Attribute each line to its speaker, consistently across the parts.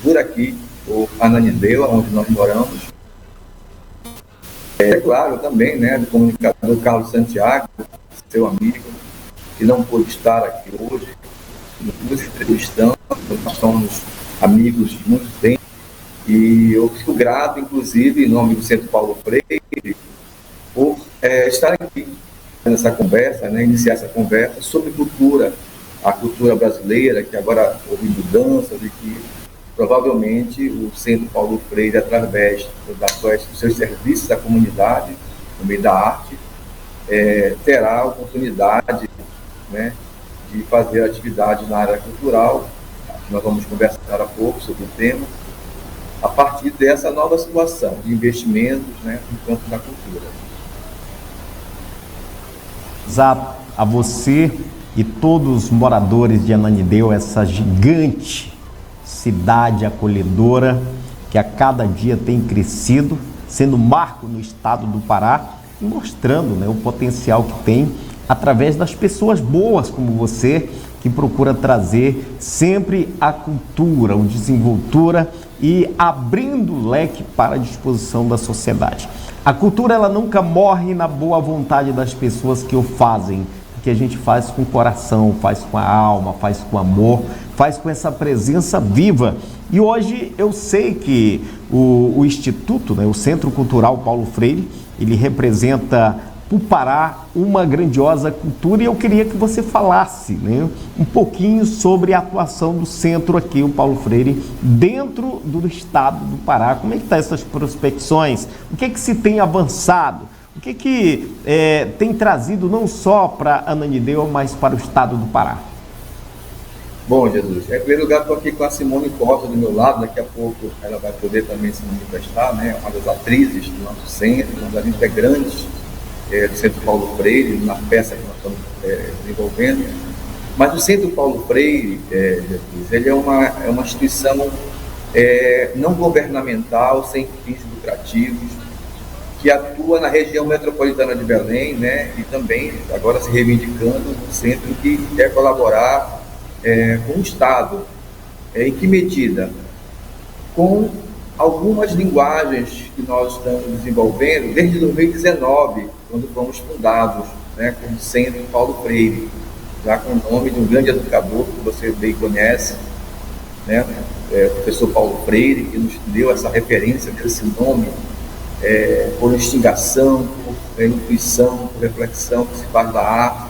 Speaker 1: por aqui, por Ananindeua, onde nós moramos. É claro também, né, do comunicador Carlos Santiago, seu amigo, que não pôde estar aqui hoje, nos entrevistando, nós somos amigos de muito tempo, e eu fico grato, inclusive, em nome do Centro Paulo Freire, por estar aqui nessa conversa, né, iniciar essa conversa sobre cultura, a cultura brasileira, que agora houve mudanças e que provavelmente o Centro Paulo Freire, através dos seus serviços à comunidade, no meio da arte, terá a oportunidade, né, de fazer atividades na área cultural. Nós vamos conversar a pouco sobre o tema, a partir dessa nova situação de investimentos, né, no campo da cultura.
Speaker 2: A você e todos os moradores de Ananindeua, essa gigante cidade acolhedora que a cada dia tem crescido, sendo marco no estado do Pará e mostrando, né, o potencial que tem através das pessoas boas como você, que procura trazer sempre a cultura, a desenvoltura e abrindo o leque para a disposição da sociedade. A cultura, ela nunca morre na boa vontade das pessoas que o fazem, porque a gente faz com o coração, faz com a alma, faz com amor, faz com essa presença viva. E hoje eu sei que o Instituto, né, o Centro Cultural Paulo Freire, ele representa para o Pará uma grandiosa cultura, e eu queria que você falasse, né, um pouquinho sobre a atuação do centro aqui, o Paulo Freire, dentro do estado do Pará. Como é que estão essas prospecções? O que é que se tem avançado? O que é que tem trazido não só para Ananindeua, mas para o estado do Pará?
Speaker 1: Bom, Jesus, em primeiro lugar, estou aqui com a Simone Costa do meu lado, daqui a pouco ela vai poder também se manifestar, né, uma das atrizes do nosso centro, uma das integrantes do Centro Paulo Freire, na peça que nós estamos desenvolvendo. Mas o Centro Paulo Freire, Jesus, ele é uma instituição não governamental, sem fins lucrativos, que atua na região metropolitana de Belém, né, e também agora se reivindicando um centro que quer colaborar com o Estado. Em que medida? Com algumas linguagens que nós estamos desenvolvendo desde 2019, quando fomos fundados, né, como Centro Paulo Freire, já com o nome de um grande educador que você bem conhece, né, o professor Paulo Freire, que nos deu essa referência desse nome, por instigação, por intuição, por reflexão que se faz da arte,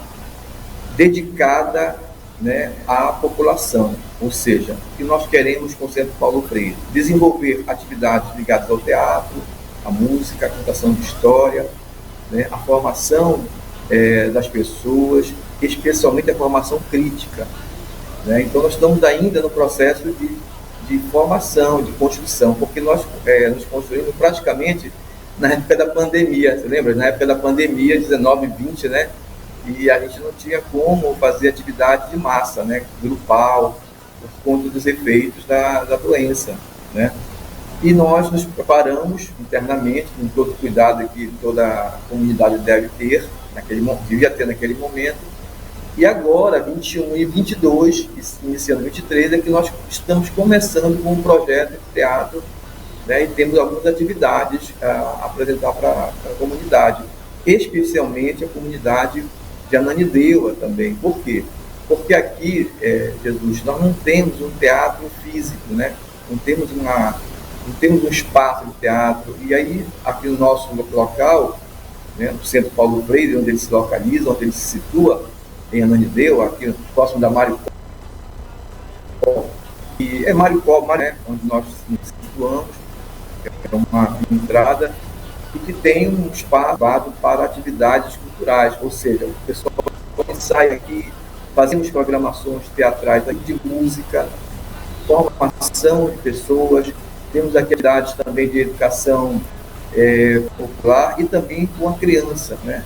Speaker 1: dedicada, né, à população. Ou seja, o que nós queremos com o Centro Paulo Freire? Desenvolver atividades ligadas ao teatro, à música, à contação de história, né, a formação das pessoas, especialmente a formação crítica, né? Então nós estamos ainda no processo de formação, de construção, porque nós nos construímos praticamente na época da pandemia, você lembra? Na época da pandemia, 19 e 20, né? E a gente não tinha como fazer atividade de massa, né, grupal, por conta dos efeitos da doença, né? E nós nos preparamos internamente, com todo o cuidado que toda a comunidade deve ter, devia ter naquele momento. E agora, 21 e 22, iniciando 23, é que nós estamos começando com um projeto de teatro, né, e temos algumas atividades a apresentar para a comunidade, especialmente a comunidade de Ananindeua também. Por quê? Porque aqui, Jesus, nós não temos um teatro físico, né? Não temos um espaço de teatro. E aí, aqui no nosso local, né, no Centro Paulo Freire, onde ele se localiza, onde ele se situa, em Ananindeua, aqui próximo da Maricó, e Maricó, né, onde nós nos situamos, é uma entrada e que tem um espaço para atividades culturais, ou seja, o pessoal sai aqui, fazemos programações teatrais de música, formação de pessoas, temos atividades também de educação popular e também com a criança, né?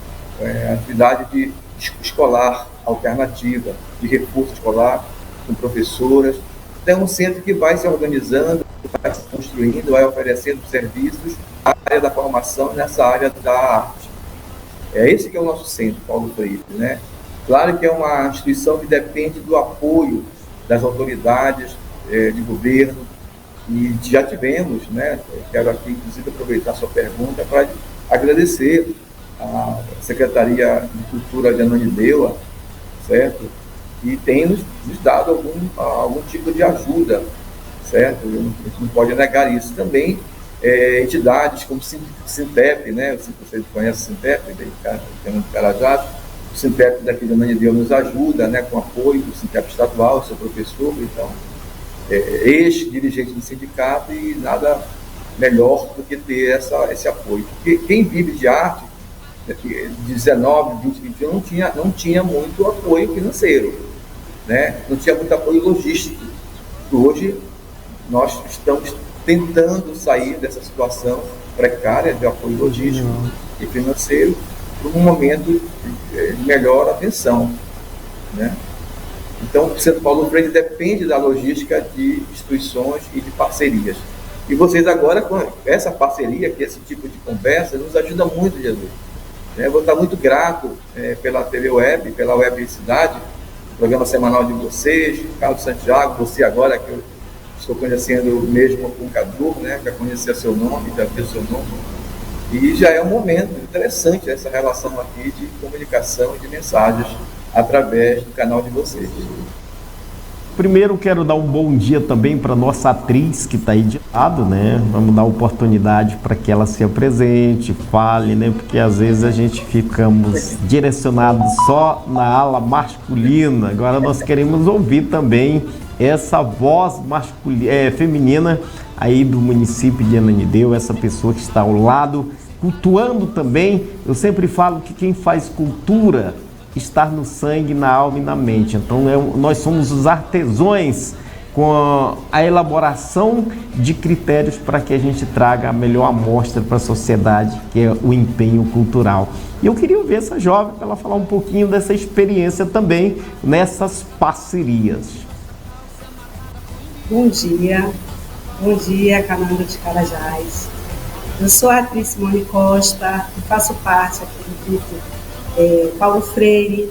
Speaker 1: Atividade de escolar alternativa, de reforço escolar, com professoras. Então é um centro que vai se organizando, vai se construindo, vai oferecendo serviços na área da formação, nessa área da arte. Esse que é o nosso centro, Paulo Freire, né? Claro que é uma instituição que depende do apoio das autoridades de governo, E já tivemos, né? Eu quero aqui, inclusive, aproveitar a sua pergunta para agradecer à Secretaria de Cultura de Ananindeua, certo? E tem nos dado algum tipo de ajuda, certo? A gente não pode negar isso. Também entidades como o Sintep, né? Você conhece o Sintep, tem um Carajás. O Sintep daqui de Ananindeua nos ajuda, né? Com apoio do Sintep estadual, seu professor, então, ex-dirigente do sindicato, e nada melhor do que ter esse apoio. Porque quem vive de arte, de 19, 20, 21, não tinha muito apoio financeiro, né? Não tinha muito apoio logístico. Hoje, nós estamos tentando sair dessa situação precária de apoio logístico e financeiro para um momento de melhor atenção, né? Então, o Centro Paulo Freire depende da logística de instituições e de parcerias. E vocês agora, com essa parceria, que esse tipo de conversa, nos ajuda muito, Jesus. Eu vou estar muito grato pela TV Web, pela Web Cidade, programa semanal de vocês, Carlos Santiago, você agora, que eu estou conhecendo mesmo com o Cadu, né, para conhecer seu nome, já ver seu nome. E já é um momento interessante essa relação aqui de comunicação e de mensagens através do canal de vocês.
Speaker 2: Primeiro, quero dar um bom dia também para nossa atriz que está aí de lado, né? Vamos dar oportunidade para que ela se apresente, fale, né? Porque às vezes a gente ficamos direcionados só na ala masculina. Agora nós queremos ouvir também essa voz masculina, feminina aí do município de Ananindeua, essa pessoa que está ao lado, cultuando também. Eu sempre falo que quem faz cultura estar no sangue, na alma e na mente. Então nós somos os artesãos com a elaboração de critérios para que a gente traga a melhor amostra para a sociedade, que é o empenho cultural. E eu queria ouvir essa jovem para ela falar um pouquinho dessa experiência também nessas parcerias.
Speaker 3: Bom dia, Cananda de Carajás. Eu sou a atriz Simone Costa e faço parte aqui do grupo Paulo Freire,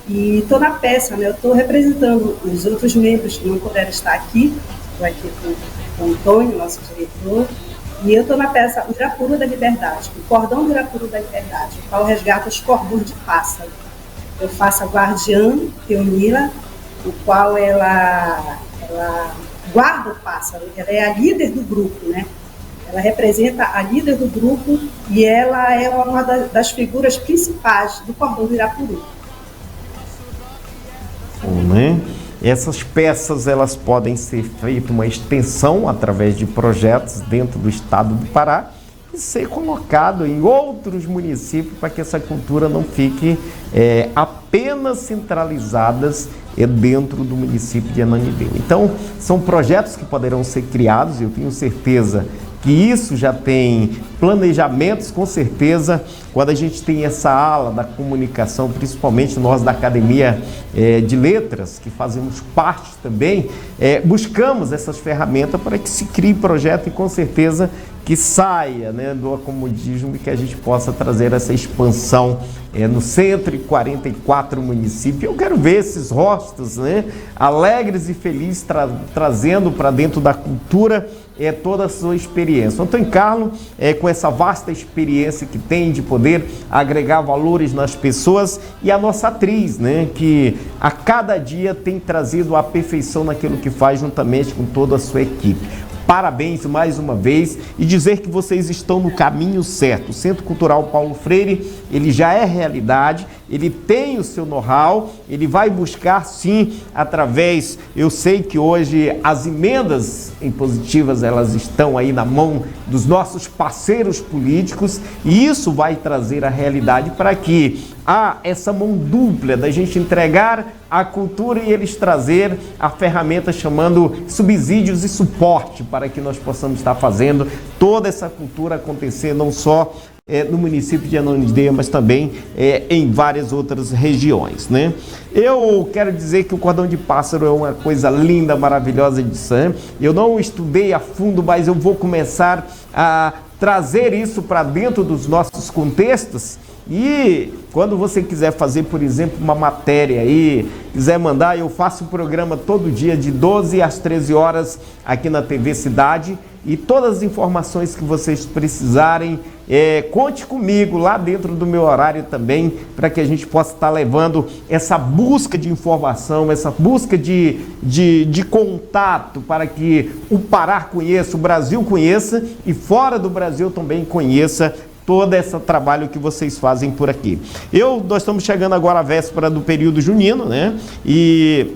Speaker 3: e estou na peça, né? Eu estou representando os outros membros que não puderam estar aqui. Estou aqui com o Antônio, nosso diretor, e eu estou na peça O Irapuru da Liberdade, o Cordão do Irapuru da Liberdade, o qual resgata os cordões de pássaro. Eu faço a guardiã, Teonila, o qual ela guarda o pássaro, ela é a líder do grupo, né? Ela representa a líder do grupo e ela é uma das figuras principais do Cordão do Irapuru.
Speaker 2: Bom, né? Essas peças, elas podem ser feitas uma extensão através de projetos dentro do estado do Pará e ser colocado em outros municípios para que essa cultura não fique apenas centralizadas dentro do município de Ananindeua. Então, são projetos que poderão ser criados, eu tenho certeza que isso já tem planejamentos, com certeza. Quando a gente tem essa ala da comunicação, principalmente nós da Academia de Letras, que fazemos parte também, buscamos essas ferramentas para que se crie projeto e com certeza que saia, né, do acomodismo e que a gente possa trazer essa expansão no 144 municípios. Eu quero ver esses rostos, né, alegres e felizes, trazendo para dentro da cultura toda a sua experiência. O Antônio Carlos, com essa vasta experiência que tem de poder agregar valores nas pessoas, e a nossa atriz, né, que a cada dia tem trazido a perfeição naquilo que faz juntamente com toda a sua equipe. Parabéns mais uma vez e dizer que vocês estão no caminho certo. O Centro Cultural Paulo Freire, ele já é realidade, ele tem o seu know-how, ele vai buscar sim através, eu sei que hoje as emendas impositivas elas estão aí na mão dos nossos parceiros políticos e isso vai trazer a realidade para que há essa mão dupla da gente entregar a cultura e eles trazer a ferramenta chamando subsídios e suporte para que nós possamos estar fazendo toda essa cultura acontecer não só no município de Ananindeua, mas também em várias outras regiões, né? Eu quero dizer que o cordão de pássaro é uma coisa linda, maravilhosa de Sam. Eu não estudei a fundo, mas eu vou começar a trazer isso para dentro dos nossos contextos E quando você quiser fazer, por exemplo, uma matéria aí, quiser mandar, eu faço o programa todo dia de 12 às 13 horas aqui na TV Cidade, e todas as informações que vocês precisarem, conte comigo lá dentro do meu horário também, para que a gente possa estar levando essa busca de informação, essa busca de contato, para que o Pará conheça, o Brasil conheça, e fora do Brasil também conheça todo esse trabalho que vocês fazem por aqui. Nós estamos chegando agora à véspera do período junino, né? E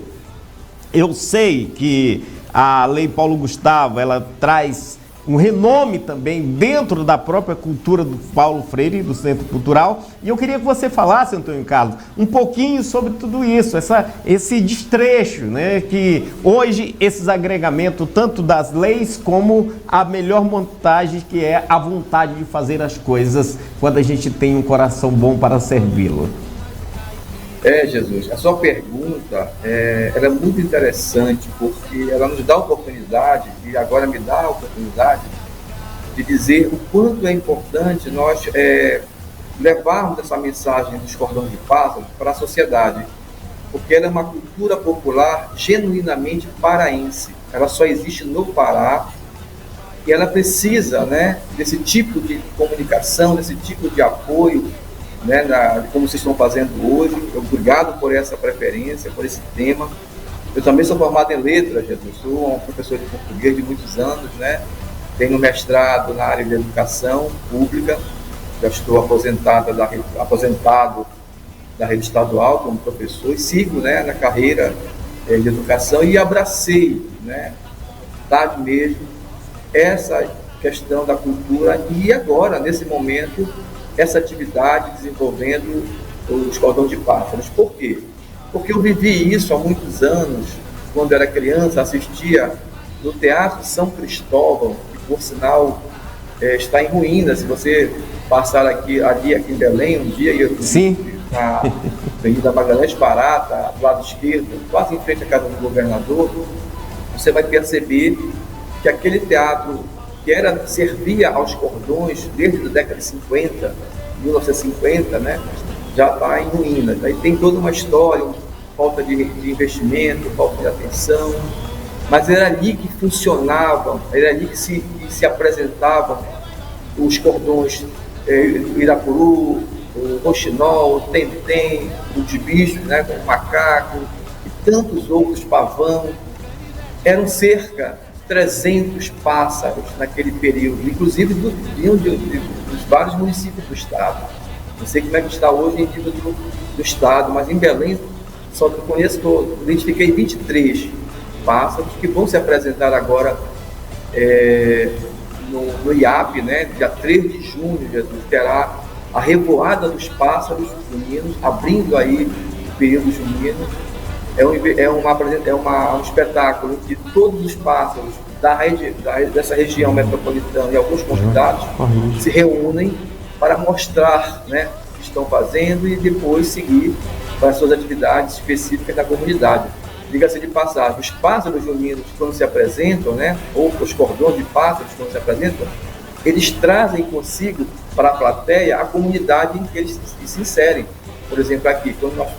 Speaker 2: eu sei que a Lei Paulo Gustavo, ela traz um renome também dentro da própria cultura do Paulo Freire, do Centro Cultural. E eu queria que você falasse, Antônio Carlos, um pouquinho sobre tudo isso, esse destrecho, né? Que hoje esses agregamentos, tanto das leis como a melhor montagem, que é a vontade de fazer as coisas quando a gente tem um coração bom para servi-lo.
Speaker 1: Jesus, a sua pergunta ela é muito interessante, porque ela nos dá a oportunidade, e agora me dá a oportunidade, de dizer o quanto é importante nós levarmos essa mensagem dos cordões de pássaros para a sociedade, porque ela é uma cultura popular genuinamente paraense, ela só existe no Pará, e ela precisa, né, desse tipo de comunicação, desse tipo de apoio, né, como vocês estão fazendo hoje. Obrigado por essa preferência, por esse tema. Eu também sou formado em letras, Jesus. Sou um professor de português de muitos anos, né? Tenho mestrado na área de educação pública. Já estou aposentado da rede estadual como professor e sigo, né, na carreira de educação, e abracei, né, tarde mesmo, essa questão da cultura, e agora, nesse momento, essa atividade desenvolvendo os cordões de pássaros. Por quê? Porque eu vivi isso há muitos anos, quando era criança, assistia no Teatro São Cristóvão, que por sinal está em ruínas. Se você passar aqui em Belém um dia, eu na Avenida Magalhães Pará, tá, do lado esquerdo, quase em frente à casa do governador, você vai perceber que aquele teatro que servia aos cordões desde a década de 50, 1950, né, já está em ruínas. Aí tem toda uma história, falta de investimento, falta de atenção, mas era ali que funcionavam, era ali que se apresentavam os cordões Irapuru, o roxinol, o tentem, os bichos, né, com o macaco e tantos outros, pavão. Eram cerca 300 pássaros naquele período, inclusive dos vários municípios do estado. Não sei como é que está hoje em nível do estado, mas em Belém só identifiquei 23 pássaros que vão se apresentar agora no IAP, né? Dia 3 de junho, Jesus, terá a Revoada dos Pássaros Juninos, abrindo aí o período junino. Um espetáculo em que todos os pássaros dessa região metropolitana e alguns convidados se reúnem para mostrar, né, o que estão fazendo e depois seguir para as suas atividades específicas da comunidade. Diga-se de passagem, os pássaros juninos, quando se apresentam, né, ou os cordões de pássaros, quando se apresentam, eles trazem consigo para a plateia a comunidade em que eles se inserem. Por exemplo, aqui, quando nós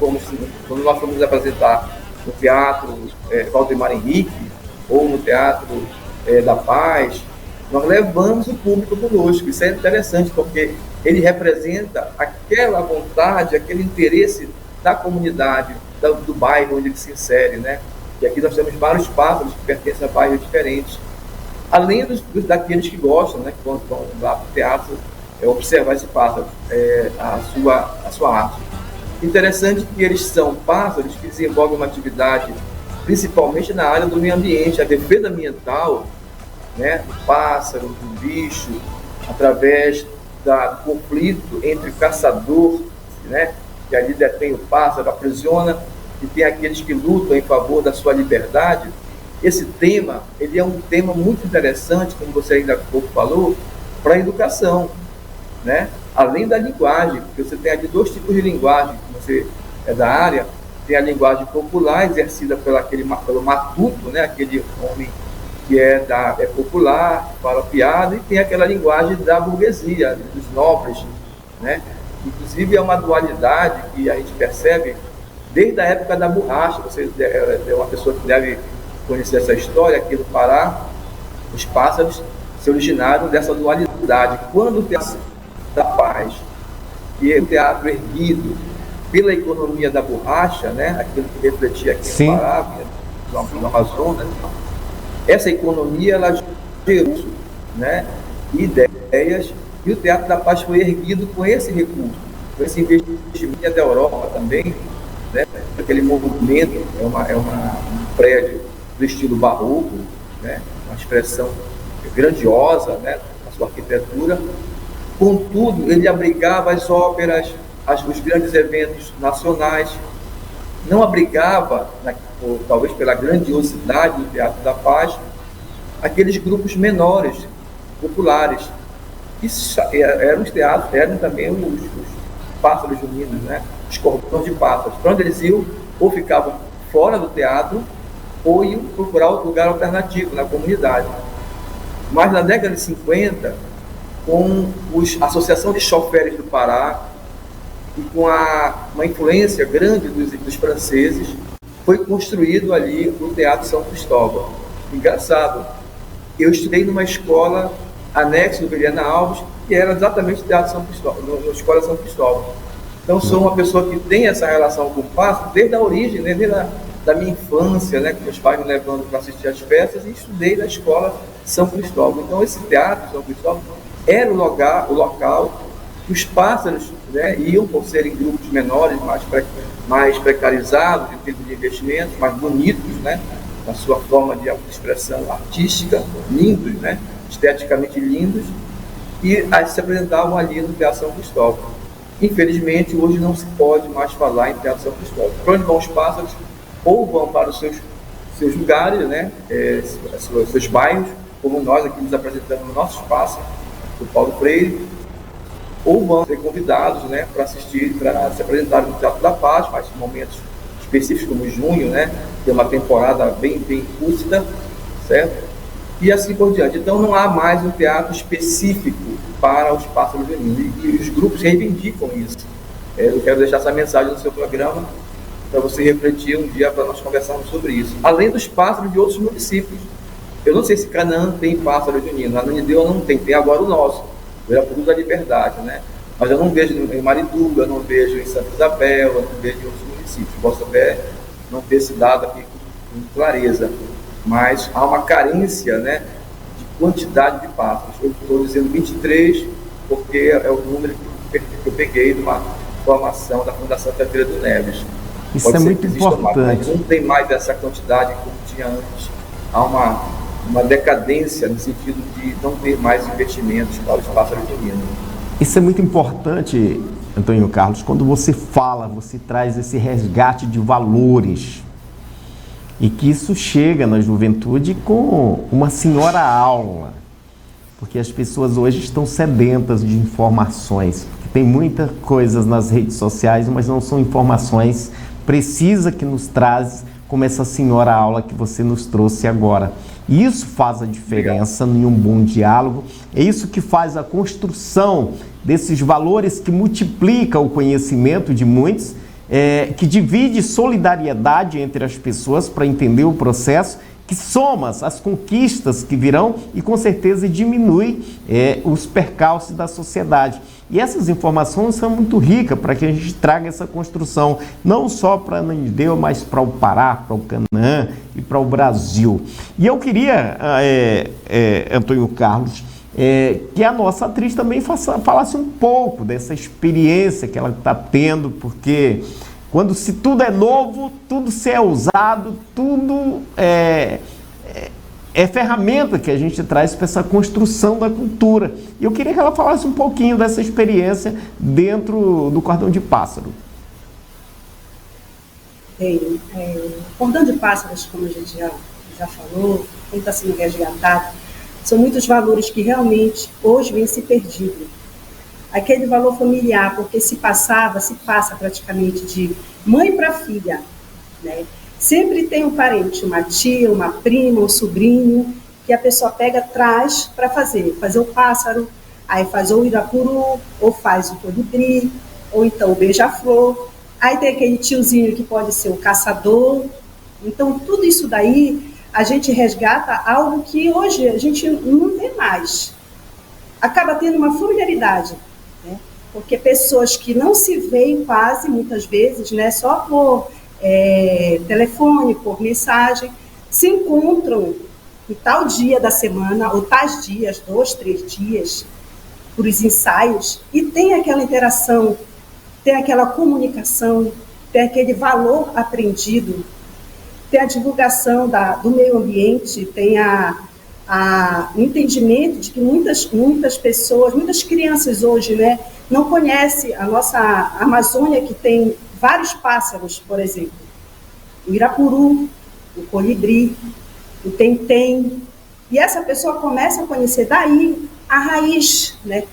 Speaker 1: fomos apresentar no Teatro Valdemar Henrique, ou no Teatro da Paz, nós levamos o público conosco. Isso é interessante, porque ele representa aquela vontade, aquele interesse da comunidade, do bairro onde ele se insere, né? E aqui nós temos vários pássaros que pertencem a bairros diferentes, além daqueles que gostam, né, que vão lá para o teatro observar esse pássaro, a sua arte. Interessante que eles são pássaros que desenvolvem uma atividade principalmente na área do meio ambiente, a defesa ambiental, né, do pássaro, do bicho, através do conflito entre o caçador, né, que ali detém o pássaro, aprisiona, e tem aqueles que lutam em favor da sua liberdade. Esse tema, ele é um tema muito interessante, como você ainda há pouco falou, para a educação, né? Além da linguagem, porque você tem ali dois tipos de linguagem, você é da área, tem a linguagem popular, exercida pelo matuto, né? Aquele homem que é popular, fala piada, e tem aquela linguagem da burguesia, dos nobres, né? Inclusive, é uma dualidade que a gente percebe desde a época da borracha. Você é uma pessoa que deve conhecer essa história. Aqui no Pará, os pássaros se originaram dessa dualidade. Quando o Teatro da Paz e o teatro erguido pela economia da borracha, né, aquilo que refletia aqui no Pará, no Amazonas, essa economia ela gerou, né, ideias, e o Teatro da Paz foi erguido com esse recurso, com esse investimento da Europa também, né, aquele movimento, um prédio do estilo barroco, né, uma expressão grandiosa, né, na sua arquitetura. Contudo, ele abrigava as óperas, os grandes eventos nacionais, não abrigava, talvez pela grandiosidade do Teatro da Paz, aqueles grupos menores, populares, que eram os teatros, eram também os pássaros juninos, né? Os cordões de pássaros. Para onde eles iam, ou ficavam fora do teatro, ou iam procurar outro lugar alternativo na comunidade. Mas na década de 50, com a Associação de Choferes do Pará e com uma influência grande dos franceses, foi construído ali o Teatro São Cristóvão. Engraçado, eu estudei numa escola anexo do Vilhena Alves, que era exatamente o Teatro São Cristóvão, na Escola São Cristóvão. Então, sou uma pessoa que tem essa relação com o pássaro desde a origem, né, desde da minha infância, né, com meus pais me levando para assistir às festas, e estudei na Escola São Cristóvão. Então, esse Teatro São Cristóvão era o local que os pássaros, né, iam, por serem grupos menores, mais precarizados em termos de investimentos, mais bonitos, né, na sua forma de expressão artística, lindos, né, esteticamente lindos, e se apresentavam ali no Teatro São Cristóvão. Infelizmente, hoje não se pode mais falar em Teatro São Cristóvão. Para onde vão os pássaros? Ou vão para os seus lugares, né, seus bairros, como nós aqui nos apresentamos no nosso espaço, do Paulo Freire, ou vão ser convidados, né, para assistir, para se apresentar no Teatro da Paz, mas em momentos específicos como junho, né, tem uma temporada bem cúspida, certo? E assim por diante. Então não há mais um teatro específico para os pássaros juninos, e os grupos reivindicam isso. Eu quero deixar essa mensagem no seu programa para você refletir um dia, para nós conversarmos sobre isso. Além dos pássaros de outros municípios. Eu não sei se Canaã tem pássaro junino, Ananindeua não tem agora o nosso, o Irapuru da Liberdade, né? Mas eu não vejo em Marituba, eu não vejo em Santa Isabel, eu não vejo em outros municípios. Posso até não ter esse dado aqui com clareza, mas há uma carência, né, de quantidade de pássaros. Eu estou dizendo 23 porque é o número que eu peguei de uma formação da Fundação Teatreira do Neves.
Speaker 2: Isso é muito importante.
Speaker 1: Mais, não tem mais essa quantidade como tinha antes. Há uma decadência no sentido de não ter mais investimentos para os pássaros juninos.
Speaker 2: Isso é muito importante, Antônio Carlos, quando você fala, você traz esse resgate de valores. E que isso chega na juventude com uma senhora aula, porque as pessoas hoje estão sedentas de informações, porque tem muitas coisas nas redes sociais, mas não são informações precisas que nos traz, como essa senhora aula que você nos trouxe agora. E isso faz a diferença em um bom diálogo, é isso que faz a construção desses valores que multiplica o conhecimento de muitos, que divide solidariedade entre as pessoas para entender o processo, que soma as conquistas que virão e com certeza diminui os percalços da sociedade. E essas informações são muito ricas para que a gente traga essa construção, não só para Ananindeua, mas para o Pará, para o Canaã e para o Brasil. E eu queria, Antônio Carlos, que a nossa atriz também falasse um pouco dessa experiência que ela está tendo, porque se tudo é novo, tudo se é usado, tudo é ferramenta que a gente traz para essa construção da cultura. E eu queria que ela falasse um pouquinho dessa experiência dentro do Cordão de Pássaro.
Speaker 3: Bem, o Cordão de Pássaros, como a gente já falou, como está sendo resgatado, são muitos valores que realmente hoje vêm se perdido. Aquele valor familiar, porque se passa praticamente de mãe para filha, né? Sempre tem um parente, uma tia, uma prima, um sobrinho, que a pessoa traz para fazer o pássaro, aí faz ou o Irapuru, ou faz o colibri, ou então o beija-flor. Aí tem aquele tiozinho que pode ser o caçador. Então, tudo isso daí, a gente resgata algo que hoje a gente não vê mais. Acaba tendo uma familiaridade, né? Porque pessoas que não se veem quase, muitas vezes, né, só por telefone, por mensagem, se encontram em tal dia da semana, ou tais dias, 2, 3 dias, por os ensaios, e tem aquela interação, tem aquela comunicação, tem aquele valor aprendido, tem a divulgação do meio ambiente, tem o entendimento de que muitas pessoas, muitas crianças hoje, né, não conhecem a nossa Amazônia, que tem vários pássaros, por exemplo, o irapuru, o colibri, o tentem, e essa pessoa começa a conhecer daí a raiz, né?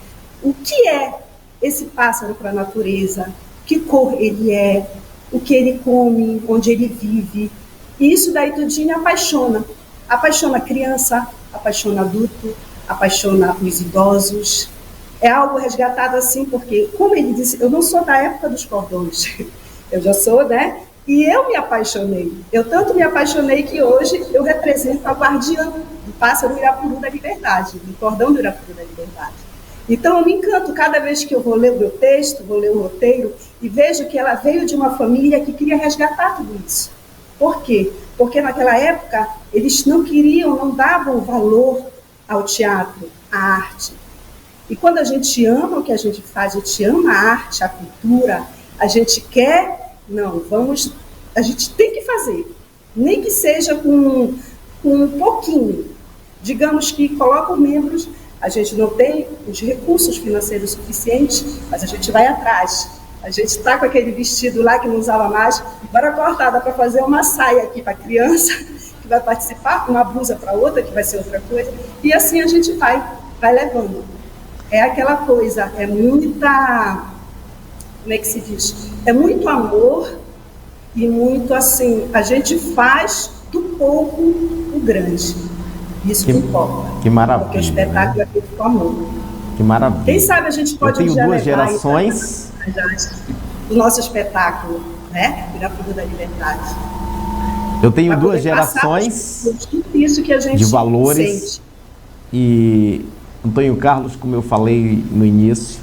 Speaker 3: O que é esse pássaro para a natureza, que cor ele é, o que ele come, onde ele vive, e isso daí tudinho apaixona a criança, apaixona adulto, apaixona os idosos. É algo resgatado assim, porque, como ele disse, eu não sou da época dos cordões, eu já sou, né? E eu me apaixonei. Eu tanto me apaixonei que hoje eu represento a guardiã do pássaro irapuru da liberdade, do cordão do irapuru da liberdade. Então eu me encanto cada vez que eu vou ler o meu texto, vou ler o roteiro, e vejo que ela veio de uma família que queria resgatar tudo isso. Por quê? Porque naquela época eles não queriam, não davam valor ao teatro, à arte. E quando a gente ama o que a gente faz, a gente ama a arte, a cultura, a gente quer, a gente tem que fazer, nem que seja com um pouquinho. Digamos que coloca os membros, a gente não tem os recursos financeiros suficientes, mas a gente vai atrás. A gente está com aquele vestido lá que não usava mais, agora cortada para fazer uma saia aqui para a criança, que vai participar, uma blusa para outra, que vai ser outra coisa, e assim a gente vai levando. É aquela coisa, é muita, como é que se diz? É muito amor e muito assim, a gente faz do pouco o grande. Isso que importa.
Speaker 2: Que maravilha.
Speaker 3: Porque o espetáculo é feito com amor.
Speaker 2: Que maravilha.
Speaker 3: Quem sabe a gente pode
Speaker 2: Eu tenho duas gerações
Speaker 3: do nosso espetáculo, né? Irapuru da Liberdade.
Speaker 2: Eu tenho duas gerações
Speaker 3: isso que a gente
Speaker 2: de valores
Speaker 3: sente.
Speaker 2: E Antônio Carlos, como eu falei no início,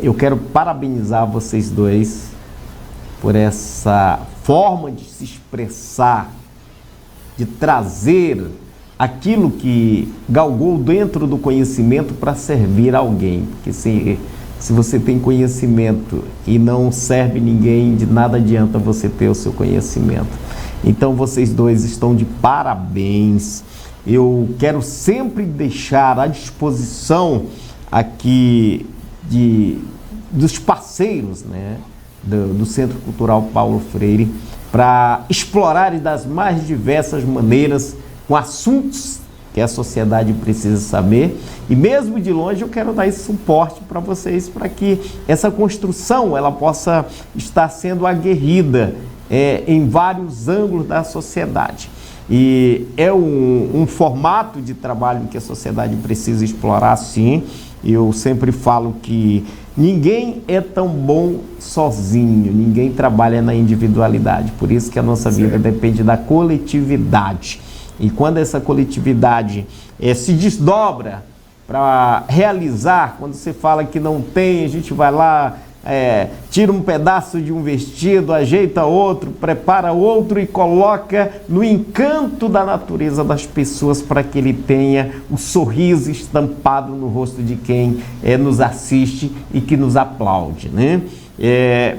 Speaker 2: eu quero parabenizar vocês dois por essa forma de se expressar, de trazer aquilo que galgou dentro do conhecimento para servir alguém. Porque se você tem conhecimento e não serve ninguém, de nada adianta você ter o seu conhecimento. Então vocês dois estão de parabéns. Eu quero sempre deixar à disposição aqui dos parceiros, né, do Centro Cultural Paulo Freire, para explorar das mais diversas maneiras com assuntos que a sociedade precisa saber. E mesmo de longe eu quero dar esse suporte para vocês, para que essa construção ela possa estar sendo aguerrida em vários ângulos da sociedade. E é um formato de trabalho que a sociedade precisa explorar, sim. Eu sempre falo que ninguém é tão bom sozinho, ninguém trabalha na individualidade. Por isso que a nossa vida depende da coletividade. E quando essa coletividade se desdobra para realizar, quando você fala que não tem, a gente vai lá, tira um pedaço de um vestido, ajeita outro, prepara outro e coloca no encanto da natureza das pessoas para que ele tenha o sorriso estampado no rosto de quem nos assiste e que nos aplaude, né?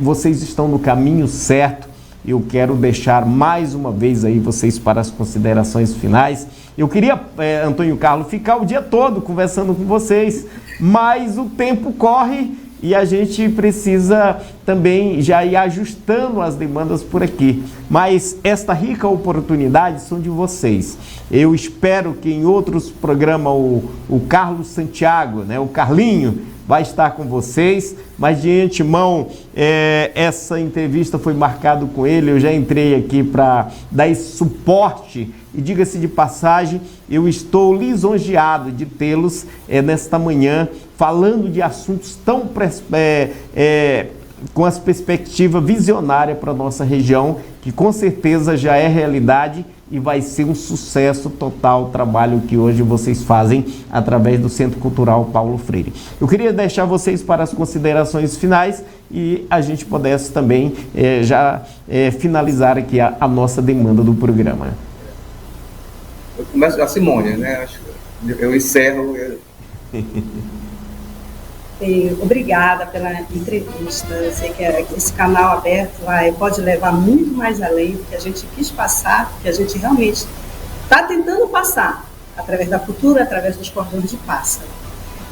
Speaker 2: Vocês estão no caminho certo. Eu quero deixar mais uma vez aí vocês para as considerações finais. Eu queria, Antônio Carlos, ficar o dia todo conversando com vocês, mas o tempo corre e a gente precisa também já ir ajustando as demandas por aqui. Mas esta rica oportunidade são de vocês. Eu espero que em outros programas o Carlos Santiago, né, o Carlinho, vai estar com vocês, mas de antemão essa entrevista foi marcada com ele, eu já entrei aqui para dar esse suporte E diga-se de passagem, eu estou lisonjeado de tê-los nesta manhã falando de assuntos tão com as perspectivas visionárias para a nossa região, que com certeza já é realidade e vai ser um sucesso total o trabalho que hoje vocês fazem através do Centro Cultural Paulo Freire. Eu queria deixar vocês para as considerações finais e a gente pudesse também finalizar aqui a nossa demanda do programa.
Speaker 1: Eu começo com a Simone, né? Eu encerro.
Speaker 3: Obrigada pela entrevista. Eu sei que esse canal aberto pode levar muito mais além do que a gente quis passar, do que a gente realmente está tentando passar, através da cultura, através dos cordões de pássaro.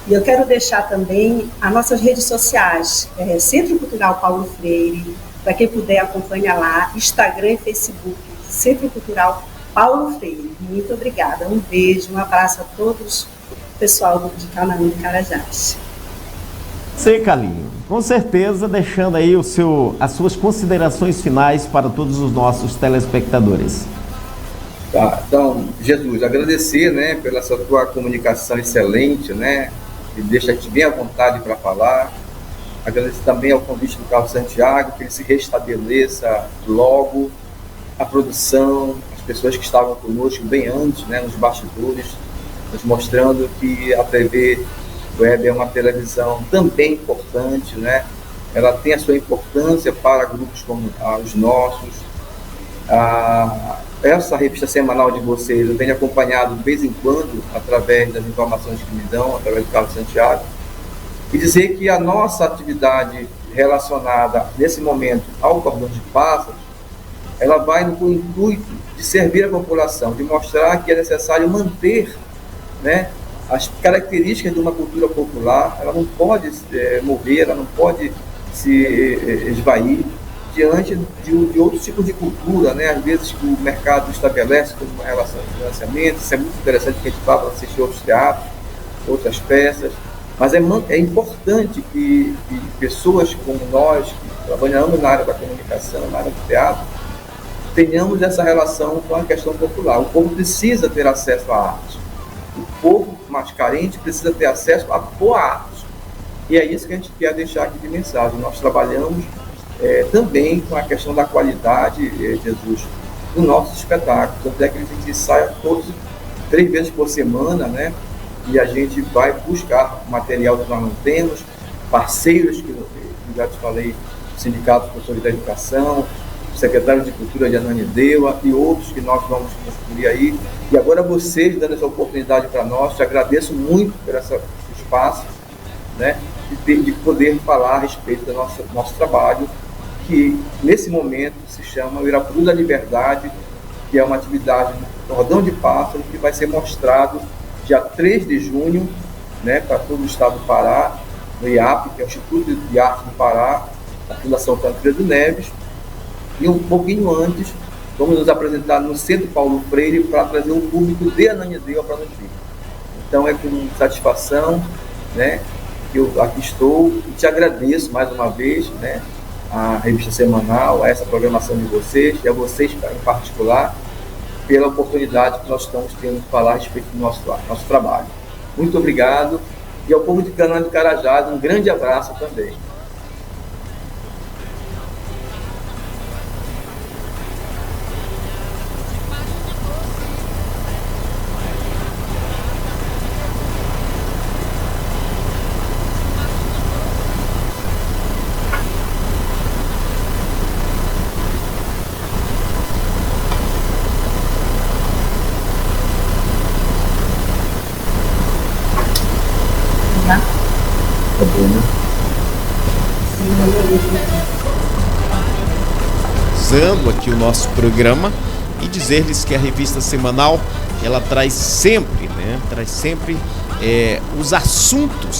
Speaker 3: E eu quero deixar também as nossas redes sociais, Centro Cultural Paulo Freire, para quem puder acompanhar lá, Instagram e Facebook, Centro Cultural Paulo Freire. Muito obrigada. Um beijo, um abraço a todos, pessoal de Canaã de Carajás.
Speaker 2: Sei, Carlinho, com certeza deixando aí as suas considerações finais para todos os nossos telespectadores.
Speaker 1: Tá, então, Jesus, agradecer, né, pela essa tua comunicação excelente, né, que deixa a gente bem à vontade para falar. Agradecer também ao convite do Carlos Santiago, que ele se restabeleça logo, a produção, as pessoas que estavam conosco bem antes, né, nos bastidores, nos mostrando que a TV Web é uma televisão também importante, né? Ela tem a sua importância para grupos como os nossos. Essa revista semanal de vocês eu tenho acompanhado de vez em quando, através das informações que me dão, através do Carlos Santiago, e dizer que a nossa atividade relacionada, nesse momento, ao cordão de pássaros, ela vai no intuito de servir a população, de mostrar que é necessário manter, né, as características de uma cultura popular. Ela não pode morrer, ela não pode se esvair diante de outros tipos de cultura, né? Às vezes que o mercado estabelece como uma relação de financiamento. Isso é muito interessante, porque a gente vai para assistir outros teatros, outras peças, mas é importante que pessoas como nós, que trabalhamos na área da comunicação, na área do teatro, tenhamos essa relação com a questão popular. O povo precisa ter acesso à arte. O povo mais carente precisa ter acesso a boa arte. E é isso que a gente quer deixar aqui de mensagem. Nós trabalhamos também com a questão da qualidade, Jesus, do nosso espetáculo. Tanto é que a gente ensaia 3 vezes por semana, né? E a gente vai buscar material que nós não temos, parceiros que já te falei, Sindicato de Professores da Educação, secretário de Cultura de Ananindeua e outros que nós vamos construir aí. E agora vocês dando essa oportunidade para nós, te agradeço muito por esse espaço, né, de poder falar a respeito do nosso trabalho, que nesse momento se chama o Irapuru da Liberdade, que é uma atividade do Cordão de Pássaro, que vai ser mostrado dia 3 de junho, né, para todo o estado do Pará, no IAP, que é o Instituto de Arte do Pará, a Fundação Tancredo Neves. E um pouquinho antes, vamos nos apresentar no Centro Paulo Freire para trazer um público de Ananindeua para nos ver. Então é com satisfação, né, que eu aqui estou e te agradeço mais uma vez, né, a revista semanal, a essa programação de vocês e a vocês em particular, pela oportunidade que nós estamos tendo de falar a respeito do nosso trabalho. Muito obrigado. E ao povo de Canaã de Carajás, um grande abraço também.
Speaker 2: Usando aqui o nosso programa e dizer-lhes que a revista semanal ela traz sempre os assuntos